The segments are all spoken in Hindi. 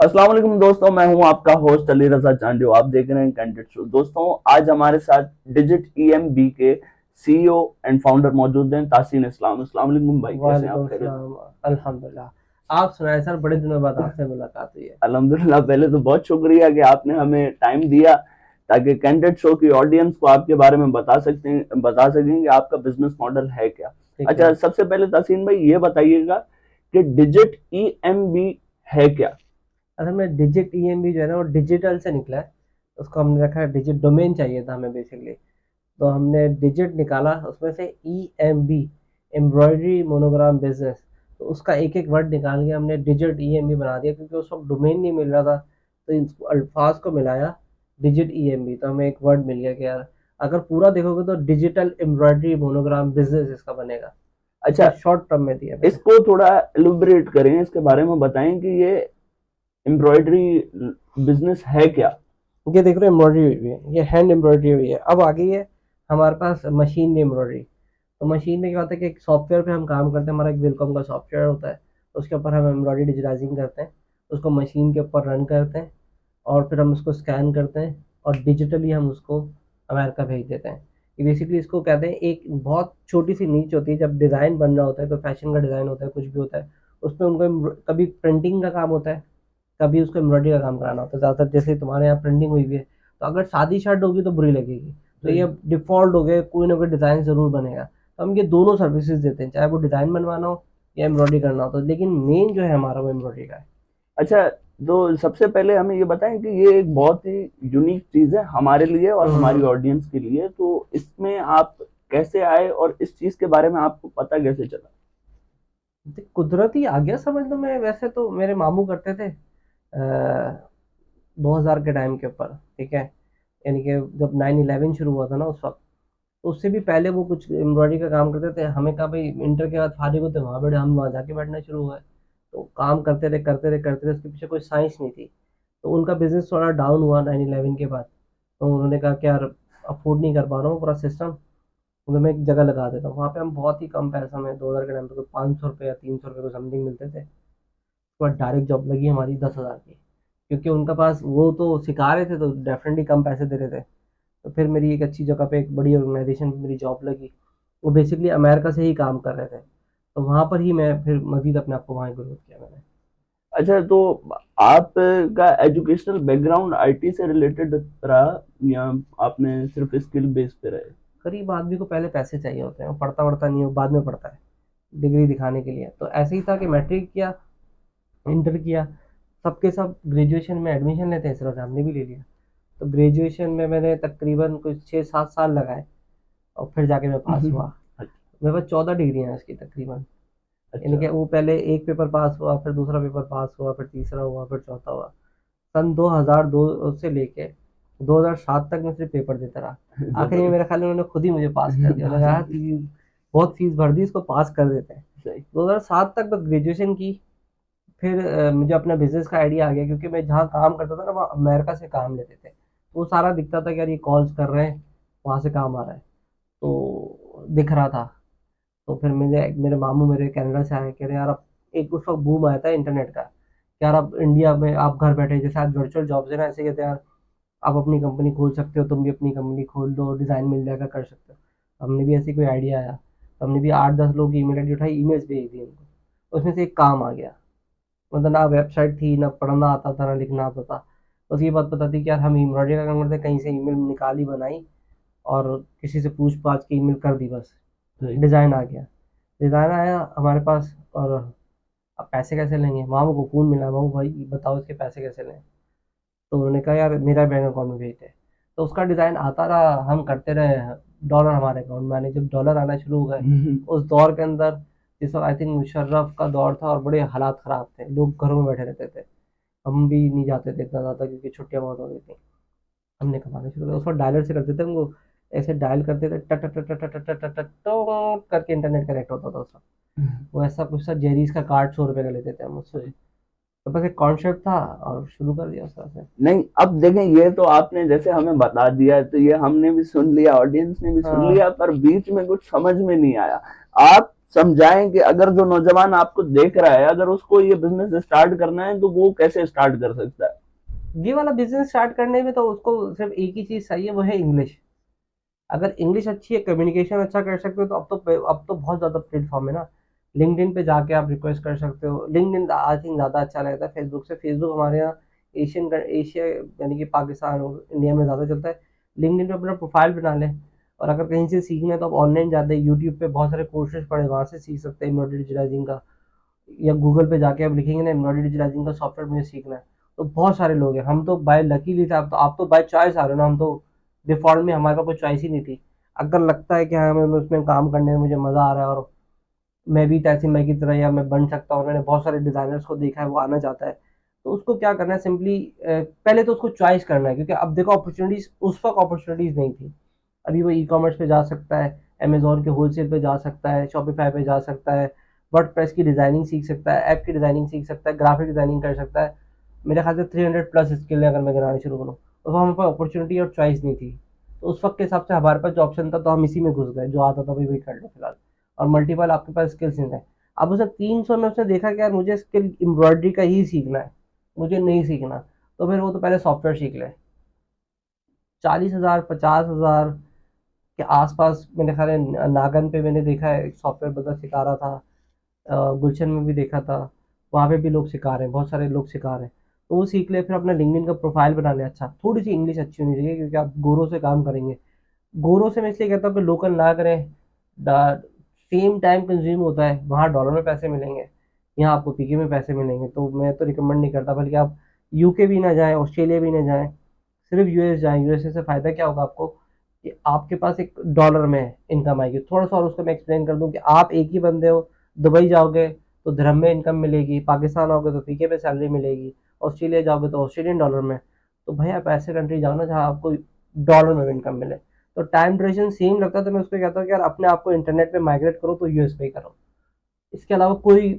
अस्सलाम वालेकुम दोस्तों, मैं हूं आपका होस्ट अली रजा चांडियो। आप देख रहे हैं कैंडिडेट शो। दोस्तों, आज हमारे साथ डिजिट ईएमबी के सीईओ एंड फाउंडर मौजूद हैं, तासीन इस्लाम। अस्सलाम वालेकुम भाई, कैसे हैं आप? वालेकुम खैरियत? सलाम। अल्हम्दुलिल्लाह। आप सुनाए सर, बड़े दिनों बाद आपसे मुलाकात हुई है। अल्हम्दुलिल्लाह। पहले तो बहुत शुक्रिया कि आपने हमें टाइम दिया ताकि कैंडिडेट शो की ऑडियंस को आपके बारे में बता सकें कि आपका बिजनेस मॉडल है क्या। ठीक है। अच्छा, सबसे पहले तासीन भाई ये बताइएगा कि डिजिट ईएमबी है क्या? असल में डिजिट ईएमबी जो है ना, वो डिजिटल से निकला है। उसको हमने रखा है डिजिट, डोमेन चाहिए था हमें बेसिकली। तो हमने डिजिट निकाला, उसमें से ईएमबी, एम्ब्रॉयडरी मोनोग्राम बिजनेस, तो उसका एक एक वर्ड निकाल के हमने डिजिट ईएमबी बना दिया, क्योंकि उस वक्त डोमेन नहीं मिल रहा था। तो इन अल्फाज को मिलाया, डिजिट ईएमबी, तो हमें एक वर्ड मिल गया कि यार अगर पूरा देखोगे तो डिजिटल एम्ब्रॉयडरी मोनोग्राम बिजनेस इसका बनेगा। अच्छा, इसका शॉर्ट टर्म में दिया मैंने। इसको थोड़ा एलुबरेट करें, इसके बारे में बताएं कि ये एम्ब्रॉयडरी बिजनेस है क्या? ये देख रहे हो एम्ब्रॉयडरी हुई है, ये हैंड एम्ब्रॉयडरी हुई है। अब आ गई है हमारे पास मशीन एम्ब्रॉयडरी। तो मशीन में क्या होता है कि एक सॉफ्टवेयर पे हम काम करते हैं, हमारा एक विलकॉम का सॉफ्टवेयर होता है। उसके ऊपर हम एम्ब्रॉयडरी डिजिटाइजिंग करते हैं, उसको मशीन के ऊपर रन करते हैं, और फिर हम उसको स्कैन करते हैं, और डिजिटली हम उसको अमेरिका भेज देते हैं। ये बेसिकली इसको कहते हैं, एक बहुत छोटी सी नीच होती है। जब डिज़ाइन बन रहा होता है, कोई फैशन का डिज़ाइन होता है, कुछ भी होता है, उसमें उनको कभी प्रिंटिंग का काम होता है, कभी उसको एम्ब्रॉयडरी का काम कराना होता है। ज़्यादातर जैसे तुम्हारे यहाँ प्रिंटिंग हुई हुई है, तो अगर सादी शर्ट होगी तो बुरी लगेगी। तो ये डिफ़ॉल्ट हो गए, कोई ना कोई डिज़ाइन ज़रूर बनेगा। तो हम ये दोनों सर्विसेज देते हैं, चाहे वो डिज़ाइन बनवाना हो या एम्ब्रॉयडरी करना हो। तो लेकिन मेन जो है हमारा, वो एम्ब्रॉयडरी का है। अच्छा, तो सबसे पहले हमें ये बताएं कि ये एक बहुत ही यूनिक चीज है हमारे लिए और हमारी हम्म। ऑडियंस के लिए, तो इसमें आप कैसे आए और इस चीज के बारे में आपको पता कैसे चला? कुदरती आ गया समझ लो। मैं वैसे तो मेरे मामू करते थे 2000 के टाइम के ऊपर, ठीक है। यानी कि जब 9/11 शुरू हुआ था ना, उस वक्त। तो उससे भी पहले वो कुछ एम्ब्रॉयडरी का काम करते थे। हमें कहा भाई, इंटर के बाद फारिग होते वहाँ बैठे, हम वहाँ जाके बैठना शुरू हुए। तो काम करते रहे करते रहे करते रहे, उसके पीछे कोई साइंस नहीं थी। तो उनका बिजनेस थोड़ा डाउन हुआ 9/11 के बाद। तो उन्होंने कहा कि यार अफोर्ड नहीं कर पा रहा हूँ पूरा सिस्टम, तो मैं एक जगह लगा देता हूँ। वहाँ पे हम बहुत ही कम पैसा में, 2000 के टाइम पे कोई 500 रुपये या 300 रुपये को समथिंग मिलते थे। उसके बाद डायरेक्ट जॉब लगी हमारी 10,000 की, क्योंकि उनका पास वो तो सिखा रहे थे, तो डेफिनेटली कम पैसे दे रहे थे। तो फिर मेरी एक अच्छी जगह पे, एक बड़ी ऑर्गेनाइजेशन में मेरी जॉब लगी। वो बेसिकली अमेरिका से ही काम कर रहे थे। तो वहाँ पर ही मैं फिर मजीद अपने आप को वहाँ ग्रोथ किया मैंने। अच्छा, तो आपका एजुकेशनल बैकग्राउंड आईटी से रिलेटेड रहा या आपने सिर्फ स्किल बेस पे रहे? गरीब आदमी को पहले पैसे चाहिए होते हैं, वो पढ़ता वढ़ता नहीं है, वो बाद में पढ़ता है डिग्री दिखाने के लिए। तो ऐसे ही था कि मैट्रिक किया, इंटर किया, सबके सब ग्रेजुएशन में एडमिशन लेते हैं, इस तरह से हमने भी ले लिया। तो ग्रेजुएशन में मैंने तकरीबन कुछ 6-7 साल लगाए, और फिर जाके मैं पास हुआ। मेरे पास 14 डिग्रियाँ हैं इसकी तकरीबन। यानी अच्छा। कि वो पहले एक पेपर पास हुआ, फिर दूसरा पेपर पास हुआ, फिर तीसरा हुआ, फिर चौथा हुआ। सन 2002 से लेके 2007 तक मैं सिर्फ पेपर देता रहा। आखिरी में जबरदस्त। मेरे ख्याल में उन्होंने खुद ही मुझे पास कर दिया। उन्होंने कहा कि बहुत फीस भर दी, इसको पास कर देते हैं। सही। 2007 तक बस ग्रेजुएशन की। फिर मुझे अपना बिजनेस का आइडिया आ गया, क्योंकि मैं जहाँ काम करता था ना, वहाँ अमेरिका से काम लेते थे। तो वो सारा दिखता था कि यार ये कॉल्स कर रहे हैं, वहाँ से काम आ रहा है, तो दिख रहा था। तो फिर मेरे मामू मेरे कनाडा से आए, कह रहे यार अब, एक उस वक्त बूम आया था इंटरनेट का, कि यार अब इंडिया में आप घर बैठे, जैसे आज वर्चुअल जॉब्स है ना, ऐसे कहते हैं यार आप अपनी कंपनी खोल सकते हो, तुम भी अपनी कंपनी खोल दो, डिज़ाइन मिल जाएगा, कर सकते हो। हमने भी ऐसी कोई आइडिया आया, तो हमने भी 8-10 लोग की ईमेल आई डी उठाई, ईमेल्स भेज दी उनको। उसमें से एक काम आ गया। मतलब ना वेबसाइट थी, ना पढ़ना आता था, ना लिखना आता था। बस ये बात पता थी कि यार हम एम्ब्रॉयडरी का काम करते हैं, कहीं से ईमेल निकाली, बनाई, और किसी से पूछ पाछ के ईमेल कर दी, बस सही। डिज़ाइन आ गया। डिज़ाइन आया हमारे पास, और अब पैसे कैसे लेंगे? मामू को फ़ोन मिला, मामू भाई बताओ इसके पैसे कैसे लें? तो उन्होंने कहा यार मेरा बैंक अकाउंट में भेज दे। तो उसका डिज़ाइन आता रहा, हम करते रहे। डॉलर हमारे अकाउंट में आने, जब डॉलर आना शुरू हो गए, उस दौर के अंदर, जिस वक्त आई थिंक मुशर्रफ का दौर था, और बड़े हालात ख़राब थे, लोग घरों में बैठे रहते थे। हम भी नहीं जाते थे इतना ज़्यादा, क्योंकि छुट्टियाँ बहुत हो गई थी। हमने कमाना शुरू किया, उस वक्त डायलर से करते थे हमको, ऐसे डायल करते थे, टट टट टट टट टट टट टट करके इंटरनेट कनेक्ट होता था उस वक्त। वो ऐसा कुछ सा, जेरीज का कार्ड 100 रुपये का लेते थे हम उस वक्त। सही। तो बस एक कॉन्सेप्ट था, और शुरू कर दिया उस तरह से। नहीं, अब देखें, ये तो आपने जैसे हमें बता दिया, तो ये हमने भी सुन लिया, ऑडियंस ने भी सुन लिया, हाँ। पर बीच में कुछ समझ में नहीं आया। आप समझाएं कि अगर जो नौजवान आपको देख रहा है, अगर उसको ये बिजनेस स्टार्ट करना है तो वो कैसे स्टार्ट कर सकता है? ये वाला बिजनेस स्टार्ट करने में तो उसको सिर्फ एक ही चीज चाहिए, वो है इंग्लिश। अगर इंग्लिश अच्छी है, कम्युनिकेशन अच्छा कर सकते हो, तो अब तो बहुत ज़्यादा प्लेटफॉर्म है ना। लिंक्डइन पे जाके आप रिक्वेस्ट कर सकते हो। लिंक्डइन आई थिंक ज़्यादा अच्छा लगता है फेसबुक से। फेसबुक हमारे यहाँ एशिया यानी कि पाकिस्तान और इंडिया में ज़्यादा चलता है। लिंक्डइन पे अपना प्रोफाइल बना लें। और अगर कहीं से सीखना है तो आप ऑनलाइन जाते हैं, यूट्यूब पे बहुत सारे कोर्सेज पड़े, वहाँ से सीख सकते हैं एम्ब्रॉयडरी डिजाइनिंग का। या गूगल पे जाके आप लिखेंगे ना एम्ब्रॉयडरी डिजाइनिंग का सॉफ्टवेयर मुझे सीखना है, तो बहुत सारे लोग हैं। हम तो बाय लकीली थे, आप तो बाय चॉइस आ रहे हो ना। हम तो डिफॉल्ट में हमारे पास कोई चॉइस ही नहीं थी। अगर लगता है कि हाँ मैं उसमें काम करने में मुझे मज़ा आ रहा है और मैं भी तैसी मैं की तरह या मैं बन सकता हूँ, मैंने बहुत सारे डिज़ाइनर्स को देखा है वो आना चाहता है, तो उसको क्या करना है सिंपली, पहले तो उसको चॉइस करना है। क्योंकि अब देखो अपॉर्चुनिटीज़, उस वक्त अपॉर्चुनिटीज़ नहीं थी। अभी वो ई कॉमर्स पे जा सकता है, अमेजोन के होलसेल पे जा सकता है, शॉपिफाई पे जा सकता है, वर्डप्रेस की डिज़ाइनिंग सीख सकता है, ऐप की डिज़ाइनिंग सीख सकता है, ग्राफिक डिज़ाइनिंग कर सकता है। मेरे ख्याल से 300 प्लस स्किल है अगर मैं गिनाना शुरू करूँ। तो हमारे पास अपॉर्चुनिटी और चॉइस नहीं थी। तो उस वक्त के हिसाब से हमारे पास जो ऑप्शन था तो हम इसी में घुस गए, जो आता था वही वही कर लो फिलहाल। और मल्टीपल आपके पास स्किल्स नहीं है। अब उसने 300 में उसने देखा कि यार मुझे स्किल एम्ब्रॉयडरी का ही सीखना है, मुझे नहीं सीखना। तो फिर वो तो पहले सॉफ्टवेयर सीख ले। 40,000 50,000 के आसपास मेरे ख्याल है नागन पे मैंने देखा है, एक सॉफ्टवेयर बंदा सिखा रहा था। गुलशन में भी देखा था, वहाँ पे भी लोग सिखा रहे हैं, बहुत सारे लोग सिखा रहे हैं। तो वो सीख ले, फिर अपना लिंक्डइन का प्रोफाइल बना ले। अच्छा, थोड़ी सी इंग्लिश अच्छी होनी चाहिए क्योंकि आप गोरों से काम करेंगे। गोरों से मैं इसलिए कहता हूँ कि लोकल ना करें। सेम टाइम कंज्यूम होता है, वहाँ डॉलर में पैसे मिलेंगे, यहाँ आपको पीके में पैसे मिलेंगे। तो मैं तो रिकमेंड नहीं करता, बल्कि आप यूके भी ना जाएं, ऑस्ट्रेलिया भी ना जाएं, सिर्फ यूएस जाएं। यूएसए से फ़ायदा क्या होगा आपको कि आपके पास एक डॉलर में इनकम आएगी। थोड़ा सा और उसको मैं एक्सप्लेन कर दूं कि आप एक ही बंदे हो, दुबई जाओगे तो दिरहम में इनकम मिलेगी, पाकिस्तान आओगे तो पीके पे सैलरी मिलेगी, ऑस्ट्रेलिया जाओगे तो ऑस्ट्रेलियन डॉलर में। तो भाई आप ऐसे कंट्री जाओ ना जहाँ आपको डॉलर में इनकम मिले। तो टाइम ड्यूरेशन सेम लगता है, तो मैं उसको कहता हूँ कि यार अपने आप को इंटरनेट पे माइग्रेट करो तो यूएस पे करो। इसके अलावा कोई,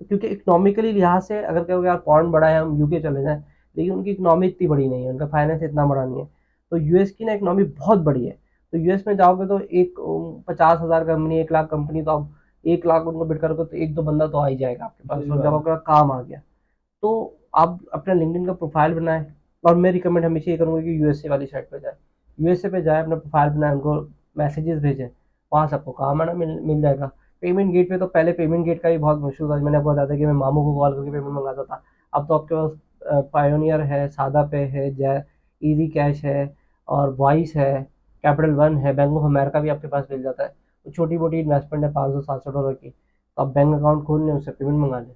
क्योंकि इकोनॉमिकली लिहाज से अगर कहोगे यार पॉइंट बड़ा है हम यूके चले जाएं, लेकिन उनकी इकोनॉमी इतनी बड़ी नहीं है, उनका फाइनेंस इतना बड़ा नहीं है। तो यूएस की ना इकोनॉमी बहुत बड़ी है। तो यूएस में जाओगे तो एक 50,000 कंपनी, 1 लाख कंपनी, तो आप 1 लाख उनको बिड करोगे तो एक दो बंदा तो आ ही जाएगा आपके पास, सही तो बात जब है। आपका काम आ गया तो आप अपना लिंक्डइन का प्रोफाइल बनाएं। और मैं रिकमेंड हमेशा ये करूँगा कि यूएसए वाली साइट पे जाए। यूएसए पे जाए, अपना प्रोफाइल बनाए, उनको मैसेजेस भेजें, वहाँ सबको काम आना मिल जाएगा। पेमेंट गेट पे तो पहले पेमेंट गेट का भी बहुत मशहूर था, मैंने आपको बताया था कि मैं मामू को कॉल करके पेमेंट मंगाता था। अब तो आपके पास पायोनियर है, सादा पे है, जै इजी कैश है, और वॉइस है, कैपिटल वन है, बैंक ऑफ अमेरिका भी आपके पास मिल जाता है। तो छोटी मोटी इन्वेस्टमेंट है 500 700 डॉलर की, तो आप बैंक अकाउंट खोल लें, उससे पेमेंट मंगा लें,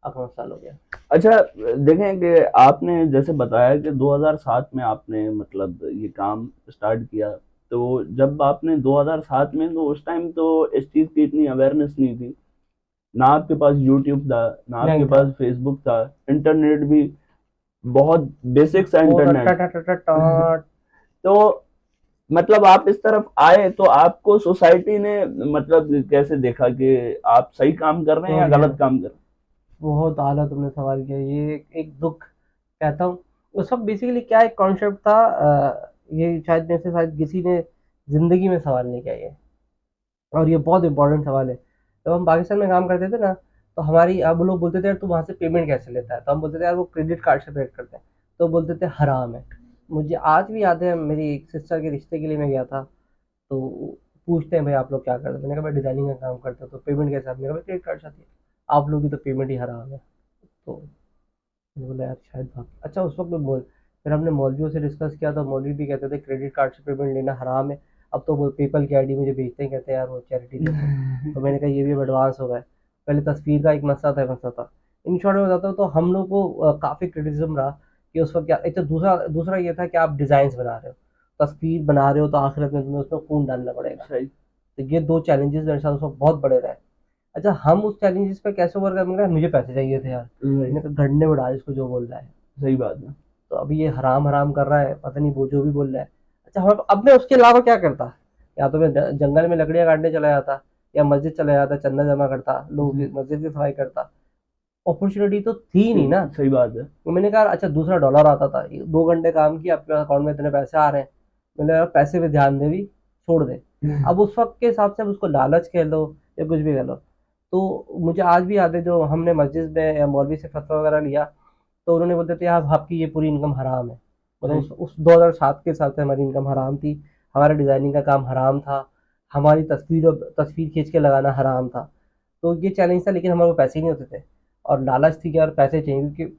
आपका मसला हो गया। अच्छा, देखें कि आपने जैसे बताया कि 2007 में आपने मतलब ये काम स्टार्ट किया, तो जब आपने 2007 में, तो उस टाइम तो इस चीज़ की इतनी अवेयरनेस नहीं थी, ना आपके पास यूट्यूब था, ना आपके नहीं था। पास फेसबुक था, इंटरनेट भी बहुत बेसिक सा वो तो इंटरनेट। तो मतलब आप इस तरफ आए तो आपको सोसाइटी ने मतलब कैसे देखा कि आप सही काम कर रहे हैं या और क्या, गलत काम कर रहे बहुत आला तुमने सवाल किया। ये एक दुख कहता हूँ। उस वक्त बेसिकली क्या एक कॉन्सेप्ट था, ये शायद मेरे से शायद किसी ने जिंदगी में सवाल नहीं किया ये, और ये बहुत इंपॉर्टेंट सवाल है। जब हम पाकिस्तान में काम करते थे ना, तो हमारी, अब लोग बोलते थे यार तू वहाँ से पेमेंट कैसे लेता है, तो हम बोलते थे यार वो क्रेडिट कार्ड से पेड करते हैं। तो बोलते थे हराम है। मुझे आज भी याद है, मेरी एक सिस्टर के रिश्ते के लिए मैं गया था, तो पूछते हैं भाई आप लोग क्या करते हैं, मैंने कहा मैं डिजाइनिंग का काम करता हूँ। तो पेमेंट कैसे, आपने कहा क्रेडिट कार्ड से आती है। आप लोग की तो पेमेंट ही हराम है। तो मैंने बोला यार शायद भाग, अच्छा उस वक्त मैं बोल, फिर हमने मौलवियों से डिस्कस किया, तो मौलवी भी कहते थे क्रेडिट कार्ड से पेमेंट लेना हराम है। अब तो वो पेपल की आईडी मुझे भेजते हैं, कहते हैं यार वो चैरिटी दे दो। तो मैंने कहा ये भी अब एडवांस हो गए। पहले तस्वीर का एक मसला था। इन शॉर्ट में बताता हूँ तो हम लोग को काफ़ी क्रिटिसिज्म रहा कि उस वक्त क्या, एक तो दूसरा दूसरा ये था कि आप डिज़ाइन बना रहे हो, तस्वीर बना रहे हो, तो आखिरत में तुम्हें उसमें खून डालना पड़ेगा। सही। तो ये दो चैलेंजेस मेरे साथ उस वक्त बहुत बड़े रहे। अच्छा, हम उस चैलेंजेस पे कैसे ओवर करेंगे, मुझे पैसे चाहिए थे यार। सही। मैंने कहा गढ़ने में डाल इसको जो बोल रहा है। सही बात है। तो अभी ये हराम हराम कर रहा है, पता नहीं वो जो भी बोल रहा है। अच्छा, हम अब मैं उसके अलावा क्या करता, या तो मैं जंगल में लकड़ियाँ काटने चला जाता, या मस्जिद चला जाता, चंदा जमा करता, लोगों की मस्जिद की सफाई करता। अपॉर्चुनिटी तो थी नहीं ना। सही बात है। तो मैंने कहा अच्छा दूसरा डॉलर आता था, 2 घंटे काम किया, आपके अकाउंट में इतने पैसे आ रहे हैं। मैंने कहा पैसे पे ध्यान दे भी, छोड़ दे। अब उस वक्त के हिसाब से अब उसको लालच कह लो या कुछ भी कह लो। तो मुझे आज भी याद है, जो हमने मस्जिद में या मौलवी से फतवा वगैरह लिया, तो उन्होंने बोलते थे आप आपकी ये पूरी इनकम हराम है। मतलब सही। उस 2007 के हिसाब से हमारी इनकम हराम थी, हमारा डिज़ाइनिंग का काम हराम था, हमारी तस्वीर खींच के लगाना हराम था। तो ये चैलेंज था, लेकिन हमारे को पैसे ही नहीं होते थे, और लालच थी कि यार पैसे चाहिए, क्योंकि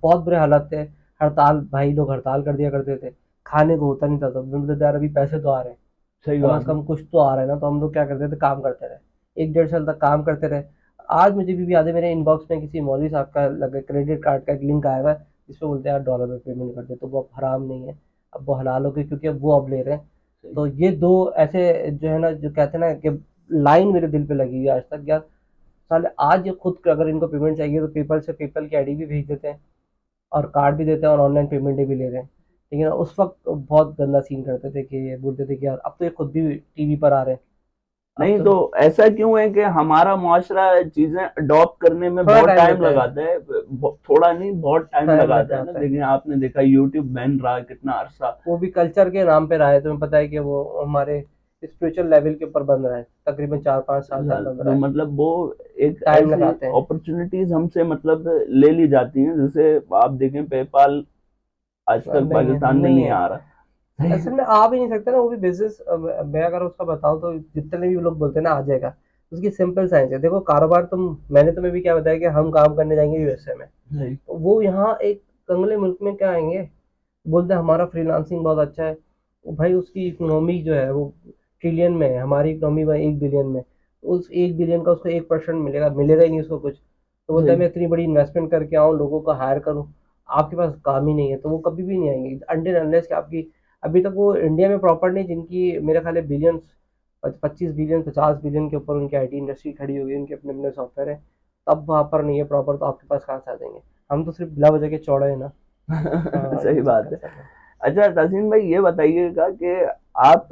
बहुत बुरे हालात थे। हड़ताल, भाई लोग हड़ताल कर दिया करते थे, खाने को होता नहीं था, तो बोलते थे यार अभी पैसे तो आ रहे हैं, सही कम से बात है। कम कुछ तो आ रहा है ना। तो हम लोग क्या करते थे, काम करते रहे, 1 डेढ़ साल तक काम करते रहे। आज मुझे भी याद है, मेरे इनबॉक्स में किसी मौलवी साहब का लगे क्रेडिट कार्ड का एक लिंक आया हुआ है, जिसपे बोलते हैं यार डॉलर में पेमेंट कर दे, तो वो अब हराम नहीं है, अब वो हलाल हो गई, क्योंकि अब वो अब ले रहे हैं। सही। तो ये दो ऐसे जो है ना, जो कहते हैं ना कि लाइन मेरे दिल पे लगी हुई है आज तक यार। साले आज ये खुद अगर इनको पेमेंट चाहिए तो पेपल से, पेपल की आईडी भी भेज देते हैं, और कार्ड भी देते हैं, और ऑनलाइन पेमेंट भी ले रहे हैं। लेकिन उस वक्त बहुत गंदा सीन करते थे, कि ये बोलते थे कि यार अब तो ये खुद भी टीवी पर आ रहे हैं, अब नहीं तो तो ऐसा क्यों है कि हमारा मुआशरा चीजें अडॉप्ट करने में थोड़ा बहुत टाइम टाइम लेता है, लगाता है, थोड़ा नहीं बहुत टाइम टाइम लग लगाता है ना। जाता है। देखिए आपने देखा यूट्यूब बैन रहा कितना अरसा। वो भी कल्चर के नाम पे रहा है, तुम्हें पता है कि वो हमारे स्पिरिचुअल लेवल के ऊपर बन रहा है, तकरीबन 4 5 साल तक बन रहा तो है। मतलब वो एक टाइम ऐसी लगाते हैं। अपॉर्चुनिटीज हमसे मतलब ले ली जाती हैं, जैसे आप देखें पेपाल आज तक नहीं है, पाकिस्तान में नहीं नहीं है, आ रहा। असल में आ भी नहीं सकता ना। वो भी बिजनेस, मैं अगर उसका बताऊं तो जितने भी लोग बोलते हैं ना आ जाएगा, उसकी सिंपल साइंस है। देखो कारोबार, मैंने तुम्हें भी क्या बताया कि हम काम करने जाएंगे यूएसए में, सही। तो वो यहाँ एक कंगले मुल्क में क्या आएंगे, बोलते हैं हमारा फ्रीलांसिंग बहुत अच्छा है। भाई उसकी इकोनॉमी जो है वो ट्रिलियन में है, हमारी इकोनॉमी में 1 बिलियन में। उस 1 बिलियन का उसको 1% मिलेगा, मिलेगा ही नहीं उसको कुछ। तो बोलता है सही। मैं इतनी बड़ी इन्वेस्टमेंट करके आऊँ, लोगों को हायर करूँ, आपके पास काम ही नहीं है, तो वो कभी भी नहीं आएंगे अनटिल अनलेस कि आपकी, अभी तक वो इंडिया में प्रॉपर नहीं, जिनकी मेरे ख्याल है बिलियंस, 25 बिलियन 50 बिलियन के ऊपर उनकी आईटी इंडस्ट्री खड़ी हुई है, उनके अपने अपने सॉफ्टवेयर है, तब वहाँ पर नहीं है प्रॉपर, तो आपके पास कहाँ से आ जाएंगे। हम तो सिर्फ बिला वजह के चौड़े हैं ना। हाँ, सही ये बात चक्कर है। चल रहा है। अच्छा तसीम भाई ये बताइएगा कि आप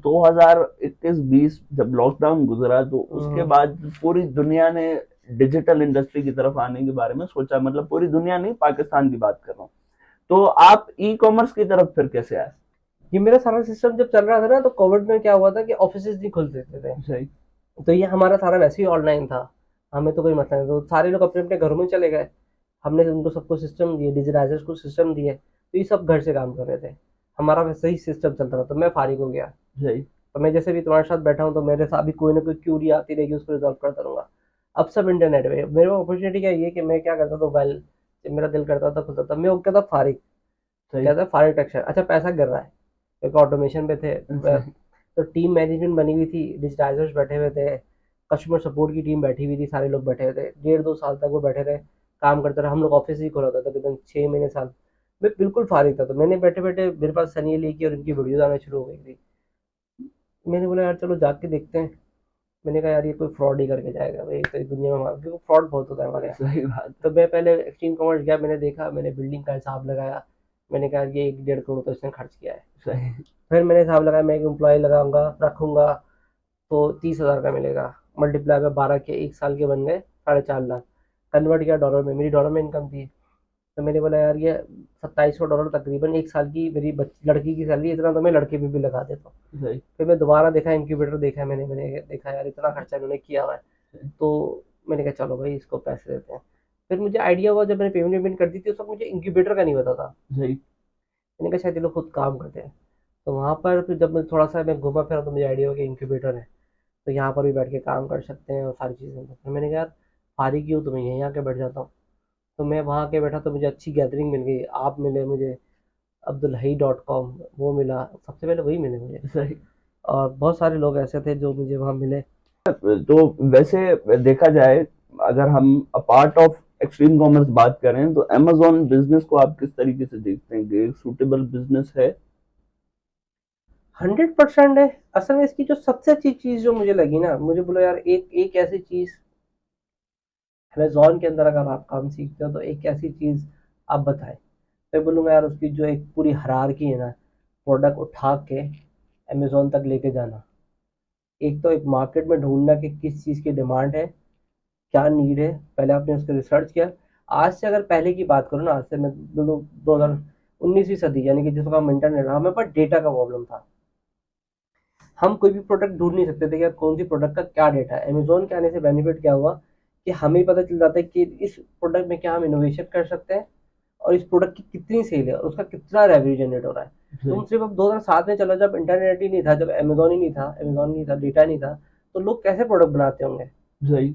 2021-20 जब लॉकडाउन गुजरा तो उसके हम्म, बाद पूरी दुनिया ने डिजिटल इंडस्ट्री की तरफ आने के बारे में सोचा, मतलब पूरी दुनिया नहीं, पाकिस्तान की बात कर रहा हूँ। तो आप ई कॉमर्स की तरफ फिर कैसे आए? ये मेरा सारा सिस्टम जब चल रहा था ना, तो कोविड में क्या हुआ था कि ऑफिस नहीं खुल सकते थे, सही। तो ये हमारा सारा वैसे ही ऑनलाइन था, हमें तो कोई मसला नहीं, तो सारे लोग अपने अपने घरों में चले गए। हमने उनको सबको सिस्टम दिए, डिजिटाइजर्स को सिस्टम दिए, तो ये सब घर से काम कर रहे थे, हमारा वैसे ही सिस्टम चल रहा था। तो मैं फारिग हो गया, सही। तो मैं जैसे भी तुम्हारे साथ बैठा हूँ, तो मेरे साथ भी कोई ना कोई क्यूरी आती रहेगी, उसको रिजॉल्व करता रहूंगा। अब सब इंटरनेट पे, मेरे को अपॉर्चुनिटी क्या ये कि मैं क्या करता था, मोबाइल जब मेरा दिल करता था खुलता था, मैं हो गया था फारिग। सही। क्या था, फारिग टेक्सचर, अच्छा पैसा गिर रहा है, क्योंकि ऑटोमेशन पे थे। सही। तो टीम मैनेजमेंट बनी हुई थी, डिजिटाइजर्स बैठे हुए थे, कस्टमर सपोर्ट की टीम बैठी हुई थी, सारे लोग बैठे हुए थे, 1.5 2 साल तक वो बैठे रहे, काम करते रहे। हम लोग ऑफिस ही खोला था तकरीबन 6 महीने साल। मैं बिल्कुल फारिग था, तो मैंने बैठे बैठे मेरे पास सनी ली की और इनकी वीडियोज आना शुरू हो गई थी। मैंने बोला यार चलो जाके देखते हैं। मैंने कहा यार ये कोई फ्रॉड ही करके जाएगा भाई, तो इस दुनिया में क्योंकि फ्रॉड बहुत होता है हमारे यहाँ। सही बात तो मैं पहले एक्सट्रीम कॉमर्स गया, मैंने देखा, मैंने बिल्डिंग का हिसाब लगाया, मैंने कहा ये 1 1.5 करोड़ तो इसने खर्च किया है। है। सही। फिर मैंने हिसाब लगाया, मैं एक एम्प्लॉय लगाऊंगा रखूंगा, तो 30,000 का मिलेगा, मल्टीप्लाई में 12 के 1 साल के बन गए 4.5 लाख। कन्वर्ट किया डॉलर में, मेरी डॉलर में इनकम थी, तो मैंने बोला यार ये 2700 डॉलर तकरीबन 1 साल की मेरी लड़की की सैलरी, इतना तो मैं लड़के पे भी लगा देता हूँ। सही। फिर मैं दोबारा देखा, इंक्यूबेटर देखा, मैंने देखा यार इतना खर्चा इन्होंने किया हुआ है, सही। तो मैंने कहा चलो भाई इसको पैसे देते हैं। फिर मुझे आइडिया हुआ, जब मैंने पेमेंट वेमेंट कर दी थी, उस वक्त मुझे इंक्यूबेटर का नहीं पता था। सही। मैंने कहा शायद ये लोग खुद काम करते हैं। तो वहाँ पर फिर जब मैं थोड़ा सा मैं घूमा फिरा, तो मुझे आइडिया हुआ कि इंक्यूबेटर है, तो यहाँ पर भी बैठ के काम कर सकते हैं और सारी चीज़ें। तो फिर मैंने कहा यार फारिग ही हूँ, तो मैं यहीं आके बैठ जाता हूँ। तो मैं वहाँ आके बैठा, तो मुझे अच्छी गैदरिंग मिल गई, आप मिले मुझे, अब्दुलहई.com वो मिला, सबसे पहले वही मिले मुझे, सही। और बहुत सारे लोग ऐसे थे जो मुझे वहाँ मिले। तो वैसे देखा जाए, अगर हम अपार्ट ऑफ एक्सट्रीम कॉमर्स बात करें तो अमेजोन बिजनेस को आप किस तरीके से देखते हैं कि एक सूटेबल बिजनेस है? 100% है। असल में इसकी जो सबसे अच्छी चीज़ जो मुझे लगी ना, मुझे बोला यार एक एक ऐसी चीज़ अमेजोन के अंदर अगर आप काम सीखते हो, तो एक ऐसी चीज़ आप बताएं। मैं बोलूँगा यार उसकी जो एक पूरी हायरार्की है ना, प्रोडक्ट उठा के अमेजोन तक लेके जाना। एक तो एक मार्केट में ढूंढना कि किस चीज़ की डिमांड है, क्या नीड है, पहले आपने उसको रिसर्च किया। आज से अगर पहले की बात करूँ ना, आज से मैं 2019वीं सदी, यानी कि जिस वक्त हम इंटरनेट, हमें पर डेटा का प्रॉब्लम था। हम कोई भी प्रोडक्ट ढूंढ नहीं सकते थे कि यार कौन सी प्रोडक्ट का क्या डेटा है। अमेजोन के आने से बेनिफिट क्या हुआ कि हमें पता चल जाता है कि इस प्रोडक्ट में क्या हम इनोवेशन कर सकते हैं और इस प्रोडक्ट की कितनी सेल है और उसका कितना रेवेन्यू जनरेट हो रहा है। तुम सही सिर्फ अब 2007 में चलो, जब इंटरनेट ही नहीं था, जब अमेजोन नहीं था, डेटा नहीं था, तो लोग कैसे प्रोडक्ट बनाते होंगे। सही।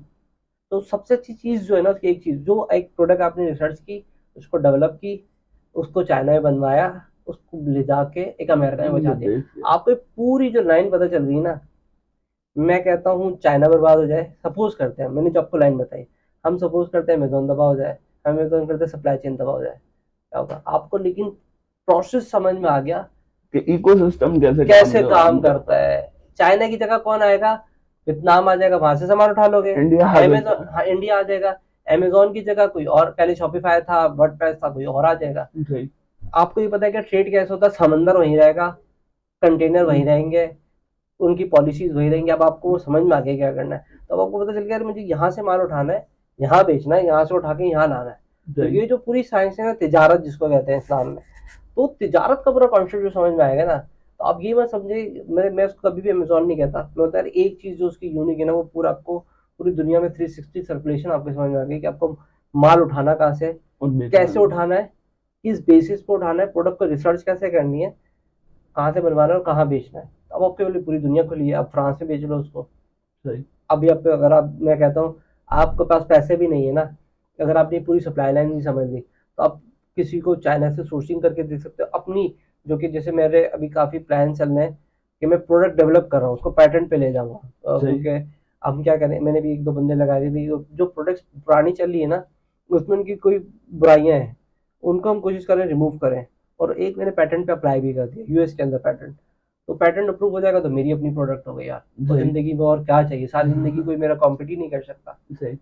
तो सबसे अच्छी चीज़ जो है ना, उसकी एक चीज़, जो एक प्रोडक्ट आपने रिसर्च की, उसको डेवलप की, उसको चाइना में बनवाया, उसको ले जाके एक अमेरिका में बचा इंडिया दिया। बेच दिया। आपको पूरी जो लाइन पता चल रही है ना, मैं कहता हूँ चाइना बर्बाद हो जाए, सपोज करते हैं, मैंने जो आपको लाइन बताई, हम सपोज करते हैं अमेजोन तबाह हो जाए, हम अमेजोन करते हैं सप्लाई चेन तबाह हो जाए, क्या होगा आपको, लेकिन प्रोसेस समझ में आ गया कि इकोसिस्टम कैसे काम काम करता करता है। चाइना की जगह कौन आएगा, वियतनाम आ जाएगा, वहां से सामान उठा लोगे। है। इंडिया आ जाता अमेजोन, हाँ, इंडिया आ जाएगा। अमेजोन की जगह कोई और, पहले शॉपिफाई था, वर्डप्रेस था, कोई और आ जाएगा। है। सही। आपको ये पता है कि ट्रेड कैसे होता है, समंदर वहीं रहेगा, कंटेनर वहीं रहेंगे, उनकी पॉलिसीज वही रहेंगी। अब आपको वो समझ में आ गया क्या करना है। तो अब आपको पता चल गया यार मुझे यहाँ से माल उठाना है, यहाँ बेचना है, यहाँ से उठा के यहाँ लाना है। तो सही ये जो पूरी साइंस है ना, तिजारत जिसको कहते हैं इस्लाम में, तो तिजारत का पूरा कॉन्सेप्ट जो समझ में आएगा ना, तो आप ये मत समझे, मैं उसको कभी भी अमेजोन नहीं कहता, मैं बोलता यार एक चीज जो उसकी यूनिक है ना, वो पूरा आपको पूरी दुनिया में 360 सर्कुलेशन आपको समझ में आ गई कि आपको माल उठाना कहाँ से, और बेचना कैसे भी। उठाना है, किस बेसिस पे उठाना है, प्रोडक्ट को रिसर्च कैसे करनी है, कहाँ से बनवाना है और कहाँ बेचना है। अब आपके लिए पूरी दुनिया खुली है, आप फ्रांस में बेच लो उसको। सही अभी आप, अगर आप, मैं कहता हूँ आपके पास पैसे भी नहीं है ना, अगर आपने पूरी सप्लाई लाइन भी समझ ली, तो आप किसी को चाइना से सोर्सिंग करके दे सकते हो अपनी, जो कि जैसे मेरे अभी काफ़ी प्लान चल रहे हैं कि मैं प्रोडक्ट डेवलप कर रहा हूँ, उसको पैटेंट पे ले जाऊंगा, सही। क्योंकि हम क्या करें, मैंने भी एक दो बंदे लगा दिए थे, जो प्रोडक्ट्स पुरानी चल रही है ना, उसमें उनकी कोई बुराइयां हैं, उनको हम कोशिश करें रिमूव करें। और एक मैंने पैटेंट पे अप्लाई भी कर दिया, यूएस के अंदर पैटेंट। तो पैटेंट अप्रूव हो जाएगा तो मेरी अपनी प्रोडक्ट हो गई यार। तो सही जिंदगी में और क्या चाहिए, सारी जिंदगी कोई मेरा कॉम्पिट ही नहीं कर सकता। सही।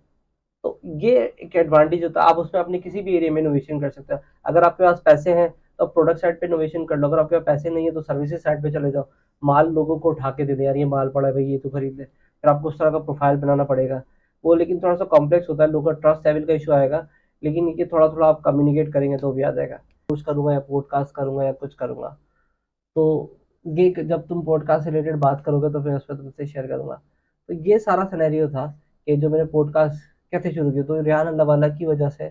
तो ये एक एडवांटेज होता है, आप उसमें अपने किसी भी एरिया में इनोवेशन कर सकते हो। अगर आपके पास पैसे हैं तो प्रोडक्ट साइड पे इनोवेशन कर लो, अगर आपके पास पैसे नहीं है तो सर्विसेज साइड पे चले जाओ, माल लोगों को उठा के दे दे, यार ये माल पड़ा है भाई, ये तो खरीद ले। फिर आपको उस तरह का प्रोफाइल बनाना पड़ेगा, वो लेकिन थोड़ा सा कॉम्प्लेक्स होता है, लोगों का ट्रस्ट लेवल का इशू आएगा। लेकिन ये थोड़ा थोड़ा आप कम्युनिकेट करेंगे तो भी आ जाएगा। कुछ करूंगा या पॉडकास्ट करूंगा या कुछ करूंगा, तो ये जब तुम पॉडकास्ट से रिलेटेड बात करोगे तो फिर उस पर तुमसे शेयर करूंगा। तो ये सारा सिनेरियो था कि जो मैंने पॉडकास्ट कैसे शुरू किया, तो रेहान अल्लाह की वजह से,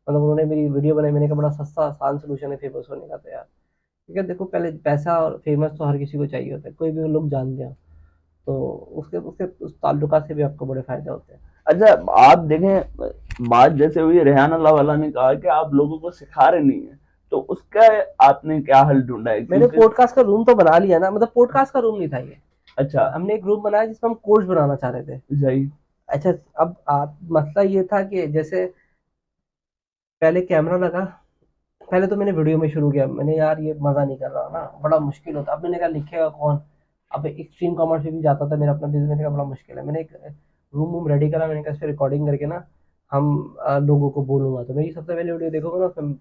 मतलब उन्होंने मेरी वीडियो बनाई, मैंने कहा बड़ा सस्ता आसान सोल्यूशन है फेमस होने का। तो यार ठीक है, देखो पहले पैसा और फेमस तो हर किसी को चाहिए होता है, कोई भी लोग जानते हैं, तो उसके उसके उस ताल्लुकात से भी आपको बड़े फायदे होते हैं। अच्छा, आप देखें, बात जैसे हुई, रेहान अल्लाह वाला ने कहा कि आप लोगों को सिखा रहे नहीं है, तो उसका आपने क्या हल ढूंढा है, मैंने क्योंकि पॉडकास्ट का रूम तो बना लिया ना, मतलब पॉडकास्ट का रूम नहीं था ये, अच्छा। हमने एक रूम बनाया जिसमें हम कोर्स बनाना चाह रहे थे। सही अच्छा, अब आप, मसला ये था कि जैसे पहले कैमरा लगा, पहले तो मैंने वीडियो में शुरू किया, मैंने यार ये मज़ा नहीं कर रहा ना, बड़ा मुश्किल होता। अब मैंने कहा लिखेगा कौन, अब एक्सट्रीम कॉमर्स में भी जाता था मेरा अपना बिजनेस, मैंने कहा बड़ा मुश्किल है। मैंने एक रूम वूम रेडी करा, मैंने कहा इस पर रिकॉर्डिंग करके ना हम लोगों को बोलूंगा। तो मेरी सबसे पहले वीडियो देखोगे ना, उसमें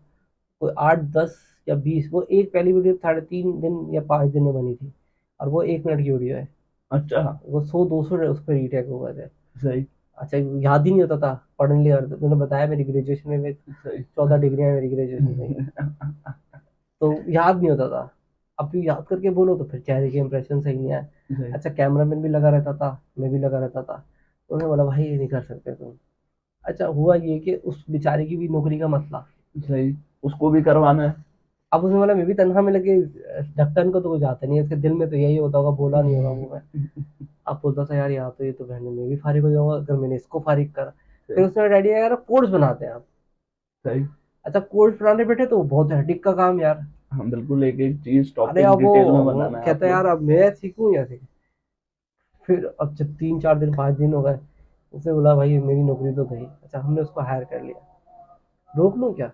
कोई 8 10 या 20, वो एक पहली वीडियो 3.5 दिन या 5 दिन में बनी थी, और वो 1 मिनट की वीडियो है। अच्छा। वो 100 200 उस पर रीटेक हो गए थे। सही अच्छा, याद ही नहीं होता था पढ़ने लिया। मैंने बताया मेरी ग्रेजुएशन में सही 14 डिग्रियां हैं मेरी ग्रेजुएशन में ही, तो याद नहीं होता था। अब भी याद करके बोलो तो फिर चेहरे के इंप्रेशन सही नहीं आए। सही अच्छा, कैमरामैन भी लगा रहता था, मैं भी लगा रहता था, तो उन्होंने बोला भाई ये नहीं कर सकते तुम। अच्छा, हुआ ये कि उस बेचारे की भी नौकरी का मसला, सही। उसको भी करवाना है। अब उसने बोला मैं भी तनख्वाह में लगे, ढक्कन को तो कुछ आता नहीं है, इसके दिल में तो यही होता होगा, बोला नहीं होगा मुंह में। अब बोलता था यार यहाँ तो ये तो बहन मैं भी फारिग हो जाऊंगा अगर मैंने इसको फारिग करा। फिर सही उसने आइडिया यार कोर्स बनाते हैं आप। सही। अच्छा, कोर्स बनाने बैठे तो बहुत हेडिक का काम यार। हाँ बिल्कुल, एक एक चीज अरे टॉपिक अब डिटेल में वो बनाना है आप कहता है लोग। यार अब मैं सीखूं या सीखूं। फिर अब जब 3 4 दिन 5 दिन हो गए, उसने बोला भाई मेरी नौकरी तो गई। अच्छा, हमने उसको हायर कर लिया, रोक लूं क्या।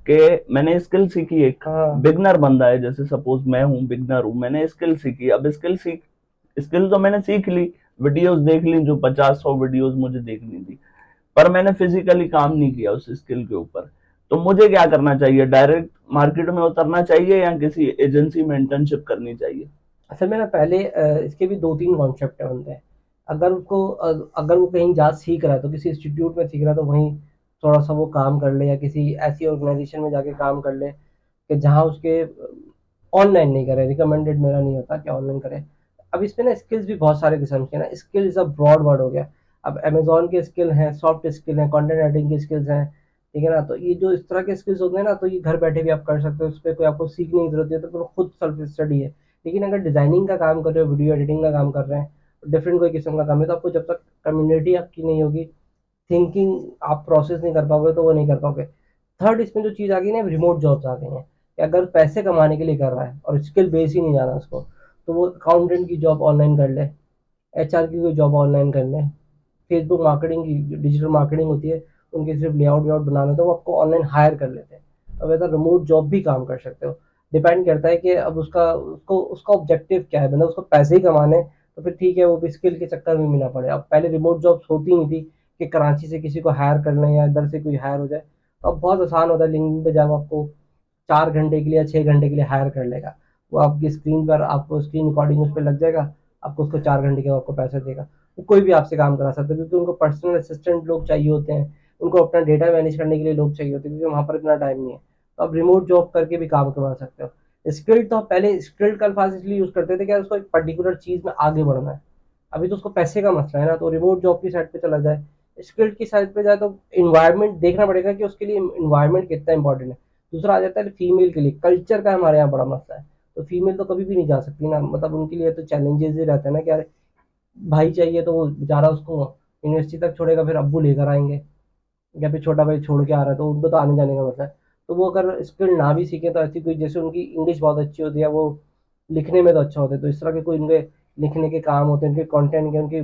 कि मैंने स्किल सीखी, एक हाँ, बिगनर बंदा है, जैसे सपोज मैं हूँ बिगनर हूँ, मैंने स्किल सीखी, अब स्किल तो मैंने सीख ली, वीडियोस देख ली, जो 50 100 वीडियोस मुझे देखनी थी, पर मैंने फिजिकली काम नहीं किया उस स्किल के ऊपर। तो मुझे क्या करना चाहिए, डायरेक्ट मार्केट में उतरना चाहिए या किसी एजेंसी में इंटर्नशिप करनी चाहिए? असल में ना पहले इसके भी 2 3 कॉन्सेप्ट बनते हैं। अगर उसको अगर वो कहीं जा सीख रहा है तो किसी इंस्टीट्यूट में सीख रहा है, तो वहीं थोड़ा सा वो काम कर ले, या किसी ऐसी ऑर्गेनाइजेशन में जाके काम कर ले कि जहाँ उसके ऑनलाइन नहीं करे, रिकमेंडेड मेरा नहीं होता कि ऑनलाइन करे। अब इसमें ना स्किल्स भी बहुत सारे किस्म के हैं ना, skill is a broad word हो गया। अब अमेजोन के स्किल हैं, सॉफ्ट स्किल हैं, कंटेंट राइटिंग की स्किल्स हैं, ठीक है ना। तो ये जो इस तरह के स्किल्स होते हैं ना, तो ये घर बैठे भी आप कर सकते हो, उस पर कोई आपको सीखने की जरूरत है, तो फिर खुद सेल्फ स्टडी है। लेकिन अगर डिजाइनिंग का काम कर रहे हो, वीडियो एडिटिंग का काम कर रहे हैं, डिफरेंट कोई किस्म का काम है, तो आपको जब तक कम्युनिटी आपकी नहीं होगी, थिंकिंग आप प्रोसेस नहीं कर पाओगे, तो वो नहीं कर पाओगे। थर्ड इसमें जो चीज़ आ गई ना, रिमोट जॉब्स आ गई हैं, कि अगर पैसे कमाने के लिए कर रहा है और स्किल बेस ही नहीं जाना उसको, तो वो अकाउंटेंट की जॉब ऑनलाइन कर ले, एचआर की कोई जॉब ऑनलाइन कर ले, फेसबुक मार्केटिंग की जो डिजिटल मार्केटिंग होती है, उनके सिर्फ लेआउट वेआउट बनाना, तो वो आपको ऑनलाइन हायर कर लेते हैं। अब ऐसा रिमोट जॉब भी काम कर सकते हो। डिपेंड करता है कि अब उसको उसका ऑब्जेक्टिव क्या है, मतलब उसको पैसे ही कमाने, तो फिर ठीक है, वो भी स्किल के चक्कर में भी ना पड़े। अब पहले रिमोट जॉब्स होती नहीं थी कि कराची से किसी को हायर कर लें या इधर से कोई हायर हो जाए। तो अब बहुत आसान होता है, लिंक्डइन पे जब आपको 4 घंटे के लिए या 6 घंटे के लिए हायर कर लेगा, वो आपकी स्क्रीन पर आपको स्क्रीन रिकॉर्डिंग उस पर लग जाएगा, आपको उसको 4 घंटे के आपको पैसे देगा। वो कोई भी आपसे काम करा सकता है, क्योंकि उनको पर्सनल असिस्टेंट लोग चाहिए होते हैं, उनको अपना डेटा मैनेज करने के लिए लोग चाहिए होते हैं, क्योंकि वहाँ पर इतना टाइम नहीं है। तो आप रिमोट जॉब करके भी काम करवा सकते हो। स्किल्ड तो आप पहले स्किल्ड का अल्फाज इसलिए यूज करते थे कि यार उसको एक पर्टिकुलर चीज में आगे बढ़ना है। अभी तो उसको पैसे का मसला है ना, तो रिमोट जॉब की साइड पे चला जाए, स्किल्ड की साइड पे जाए, तो इन्वायरमेंट देखना पड़ेगा कि उसके लिए इन्वायरमेंट कितना इंपॉर्टेंट है। दूसरा आ जाता है फीमेल के लिए, कल्चर का हमारे यहाँ बड़ा मसला है। तो फीमेल तो कभी भी नहीं जा सकती ना, मतलब उनके लिए तो चैलेंजेस ही रहते हैं ना कि यार भाई चाहिए, तो वो बेचारा उसको यूनिवर्सिटी तक छोड़ेगा, फिर अब्बू लेकर आएंगे, या फिर छोटा भाई छोड़ के आ रहा है, तो उनको तो आने जाने का मतलब है। तो वो अगर स्किल ना भी सीखे, तो ऐसी कोई, जैसे उनकी इंग्लिश बहुत अच्छी होती है, वो लिखने में तो अच्छा होता है, तो इस तरह के कोई उनके लिखने के काम होते हैं, उनके कंटेंट के,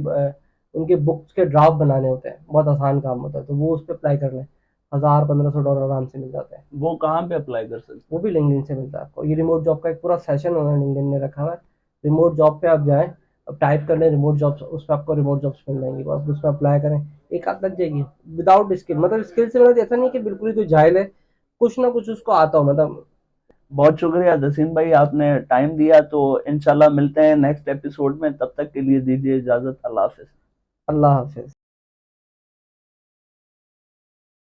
उनके बुक्स के ड्राफ्ट बनाने होते हैं, बहुत आसान काम होता है, तो वो उस पर अप्लाई कर लें, 1000-1500 डॉलर आराम से मिल जाते हैं। वो कहाँ पे अप्लाई कर सकते वो हैं? भी लिंक्डइन से मिलता है आपको। ये रिमोट जॉब का एक पूरा सेशन उन्होंने लिंक्डइन ने रखा हुआ है। रिमोट जॉब पे आप जाएं, अब टाइप कर लें रिमोट जॉब्स, उस पर आपको रिमोट जॉब्स मिल जाएंगी, तो आप उस पर अप्लाई करें, एक आध लग जाएगी। विदाउट स्किल, मतलब स्किल से मतलब ऐसा नहीं कि बिल्कुल ही कोई जाहिल है, कुछ ना कुछ उसको आता हो, मतलब। बहुत शुक्रिया जसीम भाई, आपने टाइम दिया। तो इंशाल्लाह मिलते हैं नेक्स्ट एपिसोड में, तब तक के लिए दीजिए इजाजत। अल्लाह हाफिज। अल्लाह हाफिज।